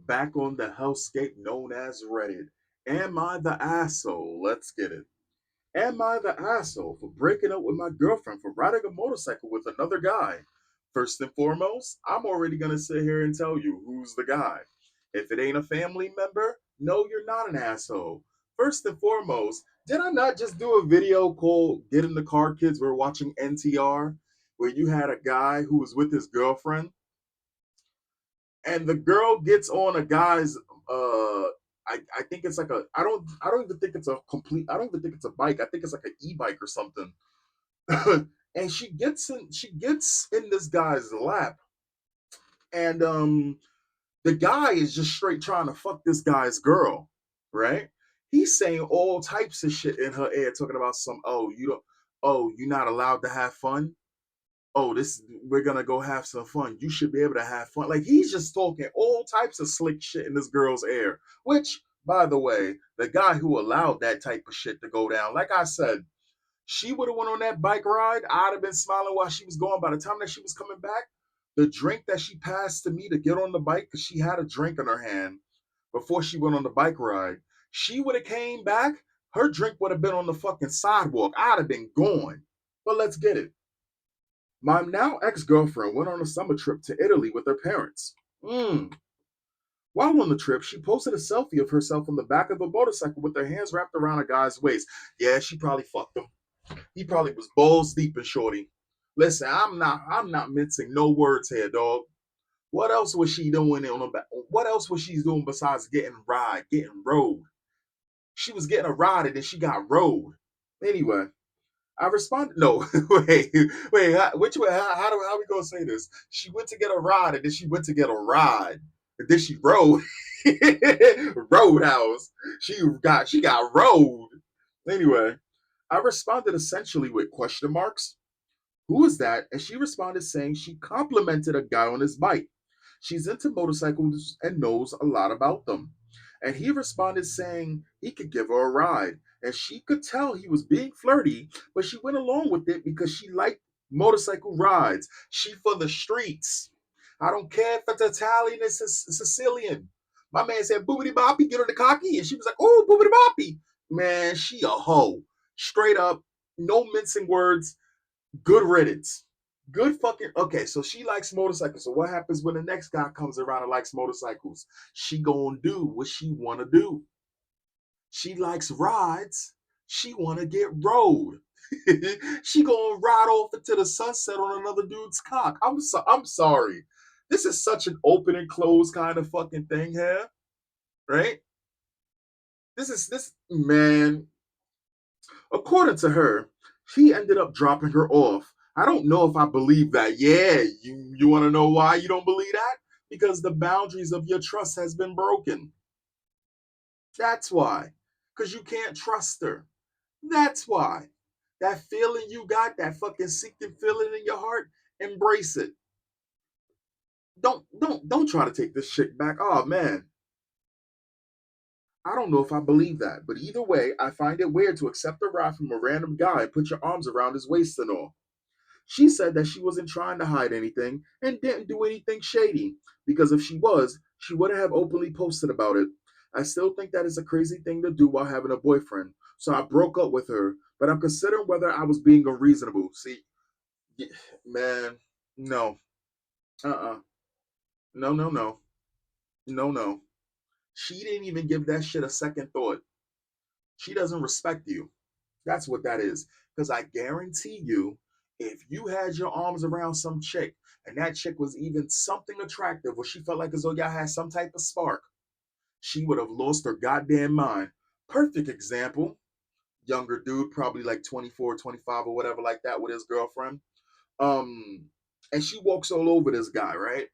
back on the hellscape known as Reddit. Am I the asshole? Let's get it. Am I the asshole for breaking up with my girlfriend for riding a motorcycle with another guy? First and foremost, I'm already going to sit here and tell you who's the guy. If it ain't a family member, no, you're not an asshole. First and foremost, did I not just do a video called Get in the Car Kids? We're watching NTR, where you had a guy who was with his girlfriend and the girl gets on a guy's I think it's like a I don't even think it's a complete I don't even think it's a bike. I think it's like an e-bike or something. And she gets in this guy's lap and the guy is just straight trying to fuck this guy's girl, right? He's saying all types of shit in her ear talking about some you're not allowed to have fun. Oh, this we're gonna go have some fun. You should be able to have fun. Like he's just talking all types of slick shit in this girl's ear. Which, by the way, the guy who allowed that type of shit to go down, like I said, she would have went on that bike ride. I'd have been smiling while she was going. By the time that she was coming back, the drink that she passed to me to get on the bike, because she had a drink in her hand before she went on the bike ride, she would have came back. Her drink would have been on the fucking sidewalk. I'd have been gone. But let's get it. My now ex girlfriend went on a summer trip to Italy with her parents. While on the trip, she posted a selfie of herself on the back of a motorcycle with her hands wrapped around a guy's waist. Yeah, she probably fucked him. He probably was balls deep in shorty. Listen, I'm not mincing no words here, dog. What else was she doing on the back? What else was she doing besides getting rode? She was getting a ride and then she got rode. Anyway, I responded, no, wait, which way? How we gonna say this? She went to get a ride, and then she went to get a ride, and then she rode, roadhouse. She got rode. Anyway, I responded essentially with question marks. Who is that? And she responded saying she complimented a guy on his bike. She's into motorcycles and knows a lot about them. And he responded saying he could give her a ride. And she could tell he was being flirty, but she went along with it because she liked motorcycle rides. She for the streets. I don't care if it's Italian or Sicilian. My man said, boobity boppy, get her the cocky. And she was like, oh, boobity boppy. Man, she a hoe. Straight up, no mincing words. Good riddance. Good fucking okay. So she likes motorcycles. So what happens when the next guy comes around and likes motorcycles? She gonna do what she wanna do. She likes rides. She wanna get rode. She gonna ride off into the sunset on another dude's cock. I'm sorry. This is such an open and closed kind of fucking thing here, right? This man. According to her, he ended up dropping her off. I don't know if I believe that. Yeah, you want to know why you don't believe that? Because the boundaries of your trust has been broken. That's why. Because you can't trust her. That's why. That feeling you got, that fucking sinking feeling in your heart, embrace it. Don't try to take this shit back. Oh man, I don't know if I believe that, but either way, I find it weird to accept a ride from a random guy and put your arms around his waist and all. She said that she wasn't trying to hide anything and didn't do anything shady, because if she was, she wouldn't have openly posted about it. I still think that is a crazy thing to do while having a boyfriend, so I broke up with her, but I'm considering whether I was being unreasonable. See, man, no, uh-uh, no, no, no, no, no. She didn't even give that shit a second thought. She doesn't respect you. That's what that is. Because I guarantee you, if you had your arms around some chick and that chick was even something attractive or she felt like as though y'all had some type of spark, she would have lost her goddamn mind. Perfect example. Younger dude, probably like 24, 25 or whatever like that with his girlfriend. Um, and she walks all over this guy, right?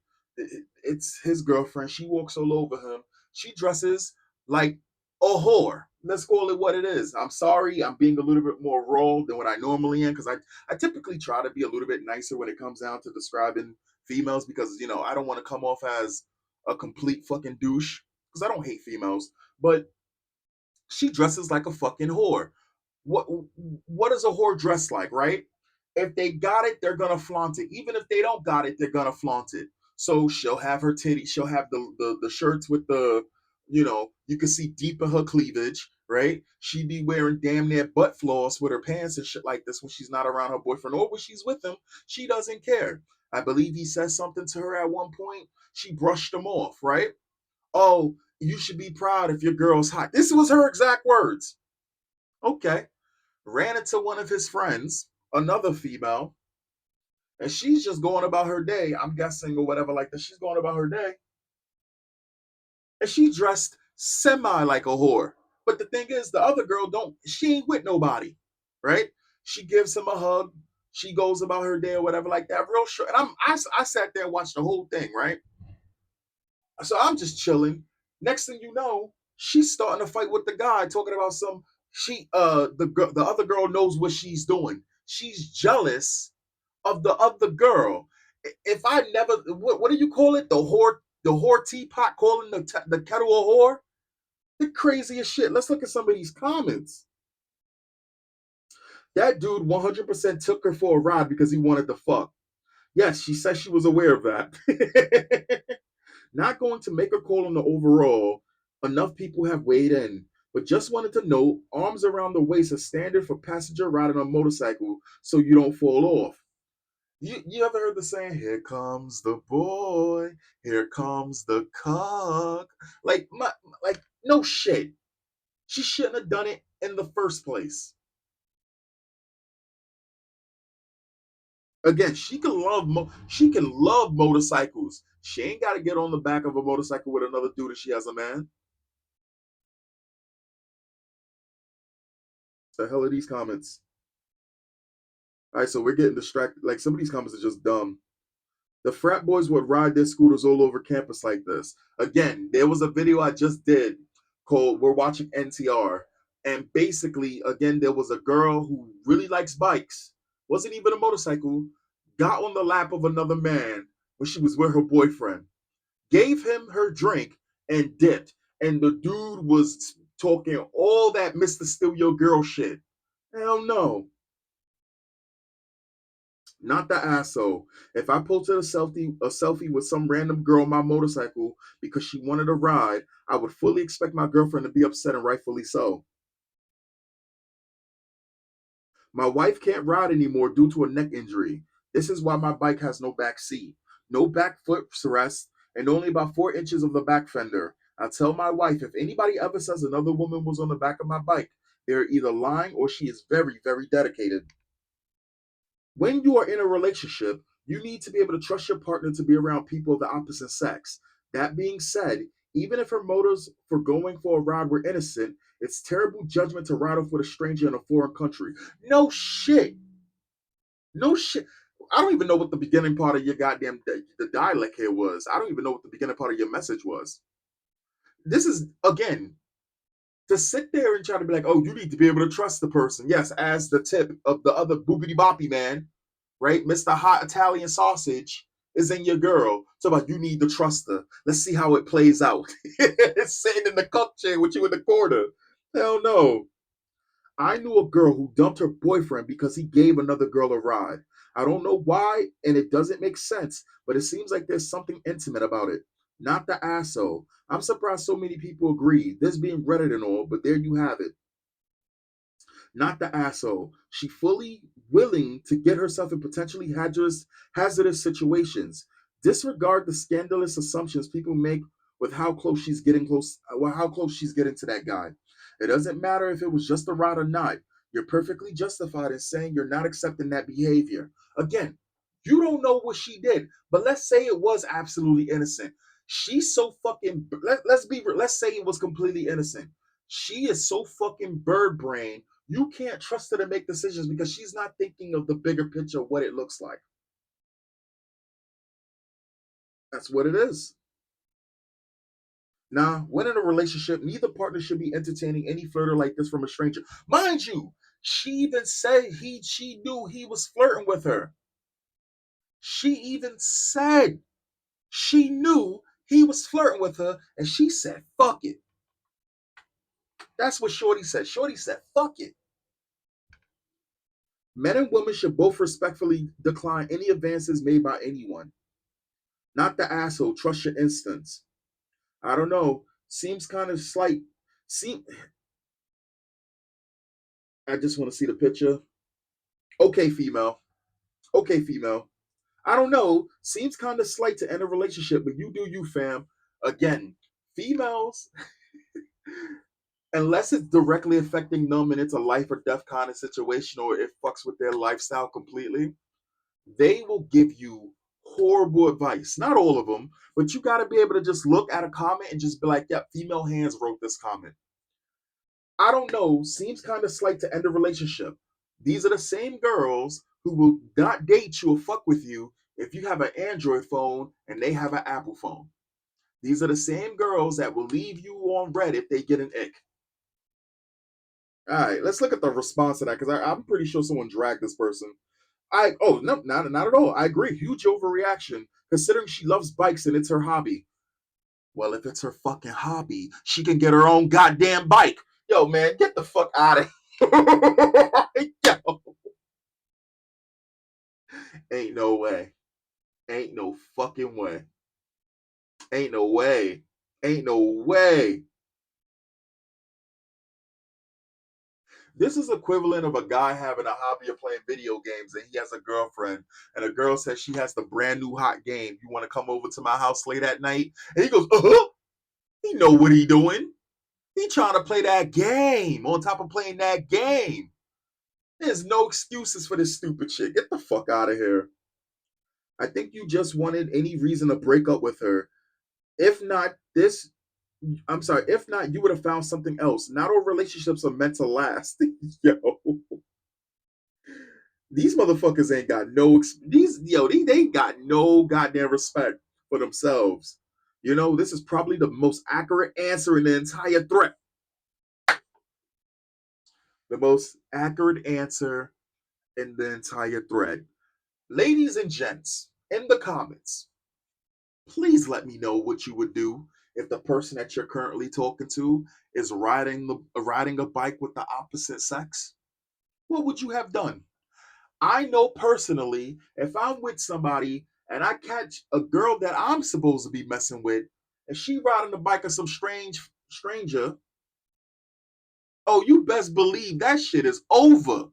It's his girlfriend. She walks all over him. She dresses like a whore. Let's call it what it is. I'm sorry, I'm being a little bit more raw than what I normally am because I typically try to be a little bit nicer when it comes down to describing females because I don't want to come off as a complete fucking douche because I don't hate females, but she dresses like a fucking whore. What what does a whore dress like, right? If they got it, they're gonna flaunt it. Even if they don't got it, they're gonna flaunt it. So she'll have her titties, she'll have the shirts with the, you can see deep in her cleavage, right? She'd be wearing damn near butt floss with her pants and shit like this when she's not around her boyfriend or when she's with him. She doesn't care. I believe he says something to her at one point. She brushed him off, right? Oh, you should be proud if your girl's hot. This was her exact words. Okay. Ran into one of his friends, another female, and she's just going about her day. I'm guessing or whatever like that. She's going about her day, and she dressed semi like a whore. But the thing is, the other girl don't. She ain't with nobody, right? She gives him a hug. She goes about her day or whatever like that. Real short. And I sat there and watched the whole thing, right? So I'm just chilling. Next thing you know, she's starting to fight with the guy, talking about some. The other girl knows what she's doing. She's jealous of the other girl. If I never, what do you call it? The whore teapot calling the kettle a whore. The craziest shit. Let's look at some of these comments. That dude 100% took her for a ride because he wanted to fuck. Yes, she says she was aware of that. Not going to make a call on the overall. Enough people have weighed in. But just wanted to note, arms around the waist is standard for passenger riding a motorcycle so you don't fall off. You ever heard the saying, here comes the boy, here comes the cock? Like no shit. She shouldn't have done it in the first place. Again, she can love motorcycles. She ain't got to get on the back of a motorcycle with another dude if she has a man. The hell are these comments? All right, so we're getting distracted. Like some of these comments are just dumb. The frat boys would ride their scooters all over campus like this. Again, there was a video I just did called "We're Watching NTR," and basically, again, there was a girl who really likes bikes, wasn't even a motorcycle, got on the lap of another man when she was with her boyfriend, gave him her drink, and dipped. And the dude was talking all that Mr. Steal Your Girl shit. Hell no. Not the asshole. If I posted a selfie with some random girl on my motorcycle because she wanted a ride, I would fully expect my girlfriend to be upset and rightfully so. My wife can't ride anymore due to a neck injury. This is why my bike has no back seat, no back footrest, and only about 4 inches of the back fender. I tell my wife if anybody ever says another woman was on the back of my bike, they're either lying or she is very, very dedicated. When you are in a relationship, you need to be able to trust your partner to be around people of the opposite sex. That being said, even if her motives for going for a ride were innocent, it's terrible judgment to ride off with a stranger in a foreign country. No shit. No shit. I don't even know what the beginning part of your goddamn the dialect here was. I don't even know what the beginning part of your message was. This is again to sit there and try to be like, oh, you need to be able to trust the person. Yes, as the tip of the other boopity boppy man, right? Mr. Hot Italian Sausage is in your girl. So about you need to trust her. Let's see how it plays out. It's sitting in the cup chair with you in the corner. Hell no. I knew a girl who dumped her boyfriend because he gave another girl a ride. I don't know why, and it doesn't make sense, but it seems like there's something intimate about it. Not the asshole. I'm surprised so many people agree. This being Reddit and all, but there you have it. Not the asshole. She fully willing to get herself in potentially hazardous situations. Disregard the scandalous assumptions people make with how close she's getting to that guy. It doesn't matter if it was just a ride or not. You're perfectly justified in saying you're not accepting that behavior. Again, you don't know what she did, but let's say it was absolutely innocent. She's so fucking. Let's say it was completely innocent. She is so fucking bird brain you can't trust her to make decisions because she's not thinking of the bigger picture of what it looks like. That's what it is. Now, when in a relationship, neither partner should be entertaining any flirter like this from a stranger. Mind you, she even said she knew he was flirting with her. She even said she knew he was flirting with her, and she said, fuck it. That's what Shorty said. Shorty said, fuck it. Men and women should both respectfully decline any advances made by anyone. Not the asshole. Trust your instincts. I don't know. Seems kind of slight. See, I just want to see the picture. Okay, female. Okay, female. I don't know. Seems kind of slight to end a relationship, but you do you, fam. Again, females, unless it's directly affecting them and it's a life or death kind of situation or it fucks with their lifestyle completely, they will give you horrible advice. Not all of them, but you got to be able to just look at a comment and just be like, yep, female hands wrote this comment. I don't know. Seems kind of slight to end a relationship. These are the same girls who will not date you or fuck with you if you have an Android phone and they have an Apple phone. These are the same girls that will leave you on red if they get an ick. All right, let's look at the response to that because I'm pretty sure someone dragged this person. No, not at all. I agree. Huge overreaction considering she loves bikes and it's her hobby. Well, if it's her fucking hobby, she can get her own goddamn bike. Yo, man, get the fuck out of here. Yo, ain't no way. Ain't no fucking way. Ain't no way. Ain't no way. This is equivalent of a guy having a hobby of playing video games and he has a girlfriend and a girl says she has the brand new hot game. You want to come over to my house late at night? And he goes, uh-huh. He know what he doing. He trying to play that game on top of playing that game. There's no excuses for this stupid shit. Get the fuck out of here. I think you just wanted any reason to break up with her. If not this, I'm sorry, if not, you would have found something else. Not all relationships are meant to last. Yo, these motherfuckers ain't got no they ain't got no goddamn respect for themselves. You know, this is probably the most accurate answer in the entire threat. The most accurate answer in the entire thread. Ladies and gents, in the comments, please let me know what you would do if the person that you're currently talking to is riding a bike with the opposite sex. What would you have done? I know personally, if I'm with somebody and I catch a girl that I'm supposed to be messing with, and she riding the bike of some stranger, oh, you best believe that shit is over.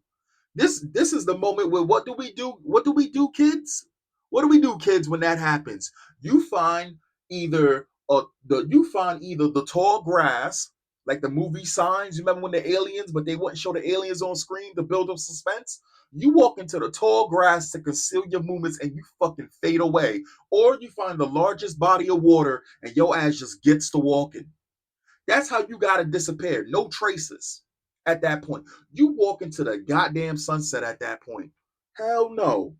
This is the moment where what do we do? What do we do, kids? What do we do, kids, when that happens? You find either the tall grass, like the movie Signs. You remember when the aliens, but they wouldn't show the aliens on screen to build up suspense. You walk into the tall grass to conceal your movements, and you fucking fade away. Or you find the largest body of water, and your ass just gets to walking. That's how you gotta disappear. No traces at that point. You walk into the goddamn sunset at that point. Hell no.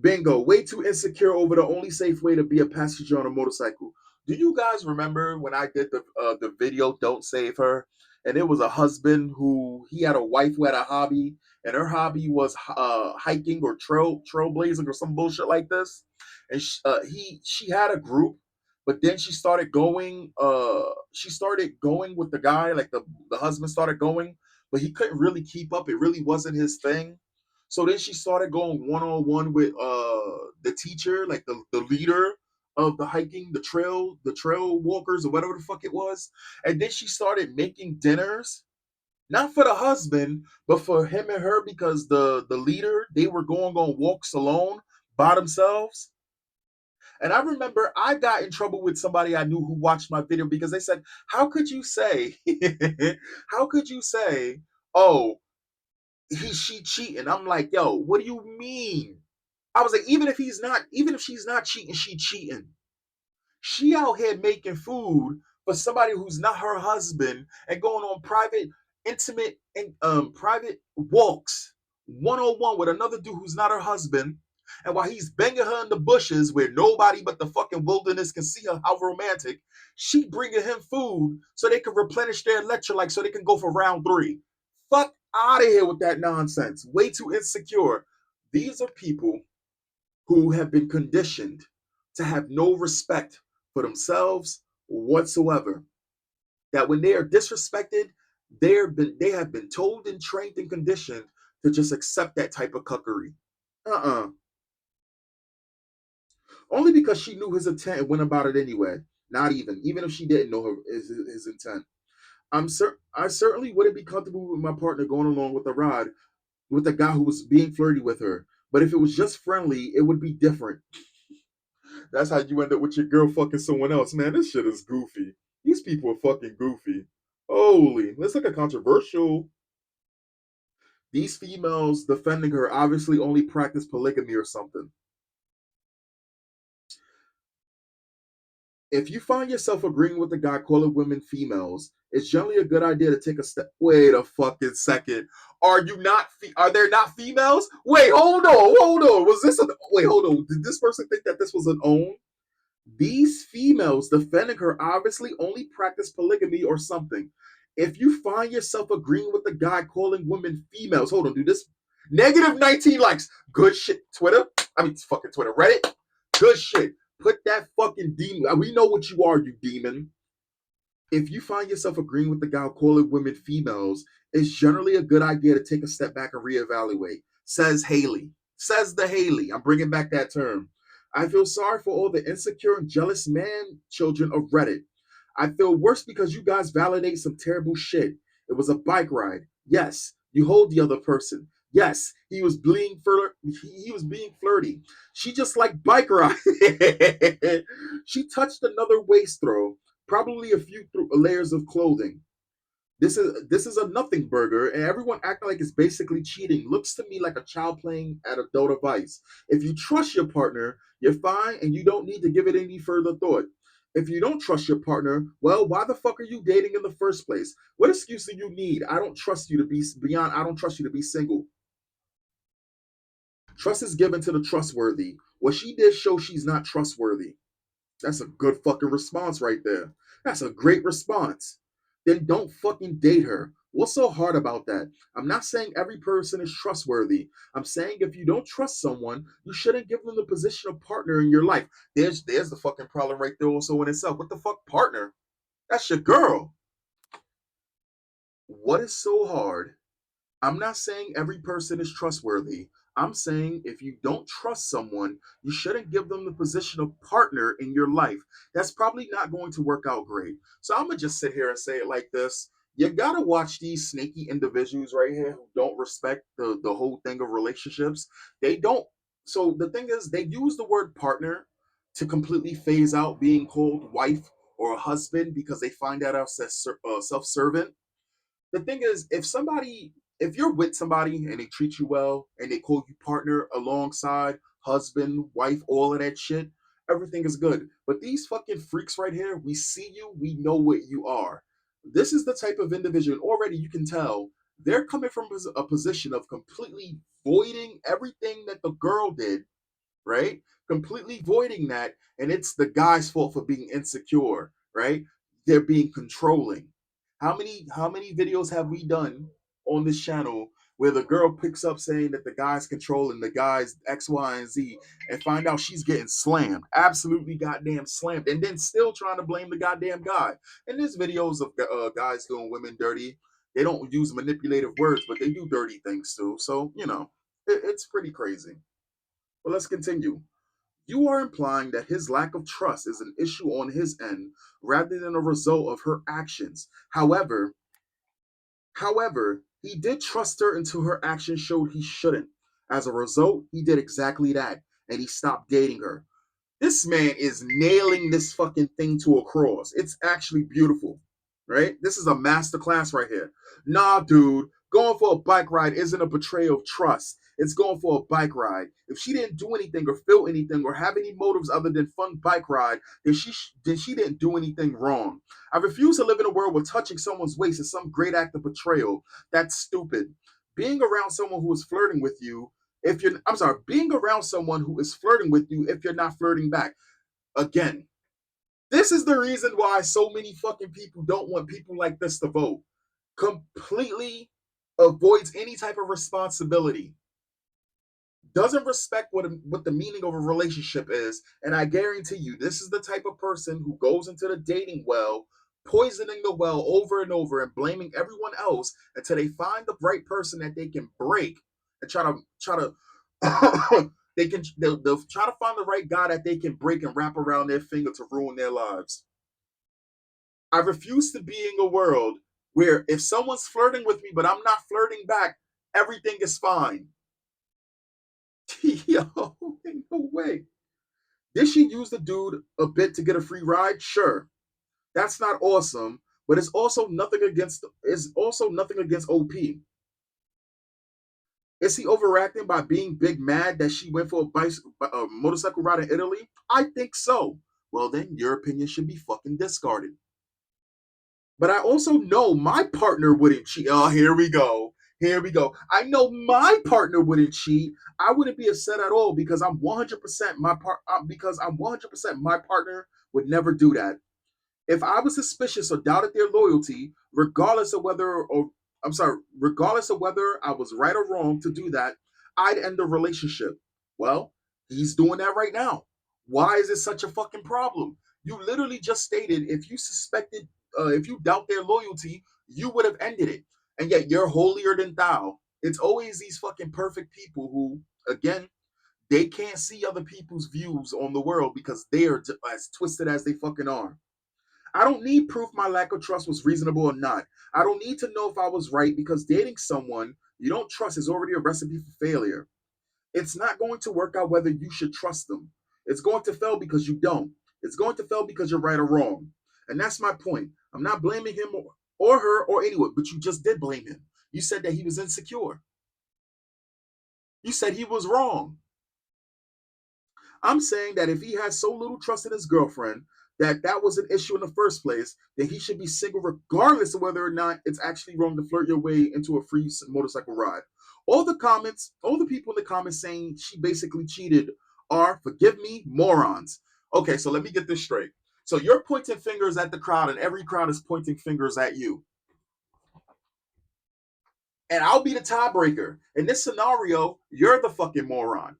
Bingo. Way too insecure over the only safe way to be a passenger on a motorcycle. Do you guys remember when I did the video "Don't Save Her"? And it was a husband who he had a wife who had a hobby, and her hobby was hiking or trailblazing or some bullshit like this. And she had a group, but then she started going. She started going with the guy, like the husband started going, but he couldn't really keep up. It really wasn't his thing. So then she started going one on one with the teacher, like the leader of the hiking, the trail walkers or whatever the fuck it was. And then she started making dinners, not for the husband, but for him and her because the leader, they were going on walks alone by themselves. And I remember I got in trouble with somebody I knew who watched my video because they said, "How could you say, how could you say, oh, she cheating?" I'm like, yo, what do you mean? I was like, even if she's not cheating, she cheating. She out here making food for somebody who's not her husband and going on private, intimate, and private walks one on one with another dude who's not her husband. And while he's banging her in the bushes where nobody but the fucking wilderness can see her, how romantic, she bringing him food so they can replenish their electrolytes so they can go for round three. Fuck out of here with that nonsense. Way too insecure. These are people who have been conditioned to have no respect for themselves whatsoever. That when they are disrespected, they have been told and trained and conditioned to just accept that type of cuckery. Uh-uh. Only because she knew his intent and went about it anyway. Not even if she didn't know his intent. I certainly wouldn't be comfortable with my partner going along with a ride with a guy who was being flirty with her. But if it was just friendly, it would be different. That's how you end up with your girl fucking someone else. Man, this shit is goofy. These people are fucking goofy. Holy, let's look at controversial. These females defending her obviously only practice polygamy or something. If you find yourself agreeing with the guy calling women females, it's generally a good idea to take a step. Wait a fucking second. Are you not? Are there not females? Wait, hold on, hold on. Was this an? Wait, hold on. Did this person think that this was an own? These females defending her obviously only practice polygamy or something. If you find yourself agreeing with the guy calling women females, hold on, do this. Negative 19 likes. Good shit. Twitter. I mean, fucking Twitter. Reddit. Good shit. Put that fucking demon. We know what you are, you demon. If you find yourself agreeing with the guy calling women females, it's generally a good idea to take a step back and reevaluate. Says Haley. Says the Haley. I'm bringing back that term. I feel sorry for all the insecure and jealous man children of Reddit. I feel worse because you guys validate some terrible shit. It was a bike ride. Yes, you hold the other person. Yes, he was being flirty. She just like bike ride. She touched another waist throw, probably a few layers of clothing. This is a nothing burger, and everyone acting like it's basically cheating looks to me like a child playing at adult device. If you trust your partner, you're fine, and you don't need to give it any further thought. If you don't trust your partner, well, why the fuck are you dating in the first place? What excuse do you need? I don't trust you to be beyond. I don't trust you to be single. Trust is given to the trustworthy. What she did show she's not trustworthy. That's a good fucking response right there. That's a great response. Then don't fucking date her. What's so hard about that? I'm not saying every person is trustworthy. I'm saying if you don't trust someone, you shouldn't give them the position of partner in your life. There's the fucking problem right there also in itself. What the fuck partner? That's your girl. What is so hard? I'm not saying every person is trustworthy. I'm saying if you don't trust someone, you shouldn't give them the position of partner in your life. That's probably not going to work out great. So I'm going to just sit here and say it like this. You got to watch these snaky individuals right here who don't respect the whole thing of relationships. They don't. So the thing is, they use the word partner to completely phase out being called wife or a husband because they find that out as self-servant. The thing is, if you're with somebody and they treat you well and they call you partner alongside husband, wife, all of that shit, everything is good. But these fucking freaks right here, we see you, we know what you are. This is the type of individual, and already you can tell they're coming from a position of completely voiding everything that the girl did, right? Completely voiding that, and it's the guy's fault for being insecure, right? They're being controlling. How many videos have we done on this channel where the girl picks up saying that the guy's controlling the guy's X, Y, and Z, and find out she's getting slammed, absolutely goddamn slammed, and then still trying to blame the goddamn guy. And there's videos of guys doing women dirty. They don't use manipulative words, but they do dirty things too. So it's pretty crazy. But let's continue. You are implying that his lack of trust is an issue on his end rather than a result of her actions. However, he did trust her until her actions showed he shouldn't. As a result, he did exactly that and he stopped dating her. This man is nailing this fucking thing to a cross. It's actually beautiful, right? This is a master class right here. Nah, dude, going for a bike ride isn't a betrayal of trust. It's going for a bike ride. If she didn't do anything or feel anything or have any motives other than fun bike ride, then she didn't do anything wrong. I refuse to live in a world where touching someone's waist is some great act of betrayal. That's stupid. Being around someone who is flirting with you I'm sorry, being around someone who is flirting with you if you're not flirting back. Again, this is the reason why so many fucking people don't want people like this to vote. Completely avoids any type of responsibility. Doesn't respect what the meaning of a relationship is, and I guarantee you, this is the type of person who goes into the dating well, poisoning the well over and over and blaming everyone else until they find the right person that they can break and try to they'll try to find the right guy that they can break and wrap around their finger to ruin their lives. I refuse to be in a world where if someone's flirting with me but I'm not flirting back, everything is fine. Yo, no way. Did she use the dude a bit to get a free ride? Sure. That's not awesome, but it's also nothing against OP. Is he overacting by being big mad that she went for a motorcycle ride in Italy? I think so. Well, then your opinion should be fucking discarded. But I also know my partner wouldn't cheat. Oh, here we go. Here we go. I know my partner wouldn't cheat. I wouldn't be upset at all because I'm 100% because I'm 100% my partner would never do that. If I was suspicious or doubted their loyalty, regardless of whether I was right or wrong to do that, I'd end the relationship. Well, he's doing that right now. Why is it such a fucking problem? You literally just stated if you doubt their loyalty, you would have ended it. And yet you're holier than thou. It's always these fucking perfect people who, again, they can't see other people's views on the world because they are as twisted as they fucking are. I don't need proof my lack of trust was reasonable or not. I don't need to know if I was right because dating someone you don't trust is already a recipe for failure. It's not going to work out whether you should trust them. It's going to fail because you don't. It's going to fail because you're right or wrong. And that's my point. I'm not blaming him or her or anyone, but you just did blame him. You said that he was insecure. You said he was wrong. I'm saying that if he has so little trust in his girlfriend that that was an issue in the first place, then he should be single regardless of whether or not it's actually wrong to flirt your way into a free motorcycle ride. All the people in the comments saying she basically cheated are, forgive me, morons. Okay, so let me get this straight. So you're pointing fingers at the crowd, and every crowd is pointing fingers at you. And I'll be the tiebreaker. In this scenario, you're the fucking moron.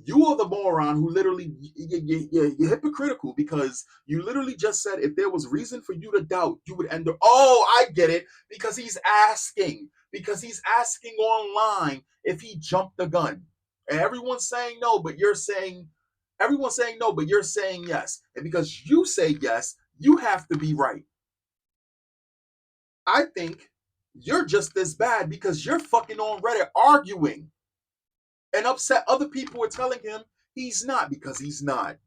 You are the moron who literally you're hypocritical because you literally just said if there was reason for you to doubt, you would end up. Oh, I get it because he's asking online if he jumped the gun, and everyone's saying no, but you're saying yes, and because you say yes, you have to be right. I think you're just as bad because you're fucking on Reddit arguing and upset other people are telling him he's not because he's not.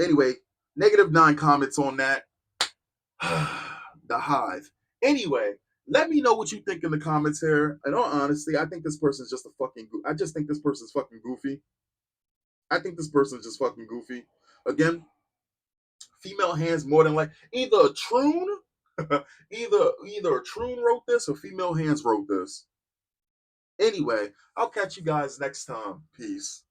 Anyway, -9 comments on that. The Hive. Anyway, let me know what you think in the comments here. And all honestly, I think this person's just a fucking. I just think this person's fucking goofy. I think this person's just fucking goofy. Again, female hands more than like either a troon, either a troon wrote this or female hands wrote this. Anyway, I'll catch you guys next time. Peace.